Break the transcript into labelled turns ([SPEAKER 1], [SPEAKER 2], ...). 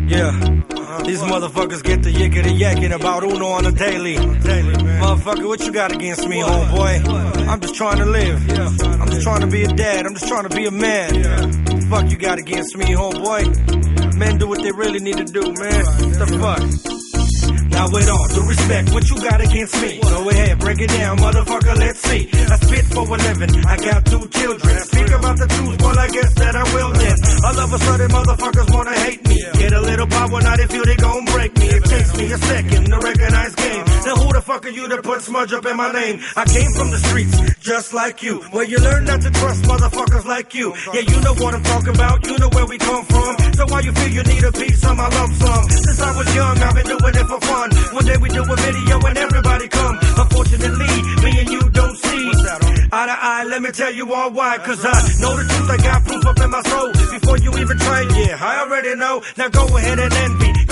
[SPEAKER 1] Yeah, these motherfuckers get the yickety yakking about Uno on the daily. Motherfucker, what you got against me, homeboy? I'm just trying to live. I'm just trying to be a dad. I'm just trying to be a man. Fuck you got against me, homeboy? Men do what they really need to do, man. What the fuck? Now with all due respect, what you got against me? Go ahead, break it down, motherfucker, let's see. I spit for a living, I got 2 children. Speak about the truth, well I guess that I will then. All of a sudden motherfuckers wanna hate me. Get a little power, now they feel they gon' break me. It takes me a second to recognize game. Now who the fuck are you to put smudge up in my name? I came from the streets, just like you, where you learn not to trust motherfuckers like you. Yeah, you know what I'm talking about, you know where we come from. So why you feel you need a piece of my lump sum? Since I was young, I've been doing it for fun. One day we do a video and everybody come. Unfortunately, me and you don't see eye to eye, let me tell you all why. Cause I know the truth, I got proof up in my soul. Before you even try, yeah, I already know. Now go ahead and envy.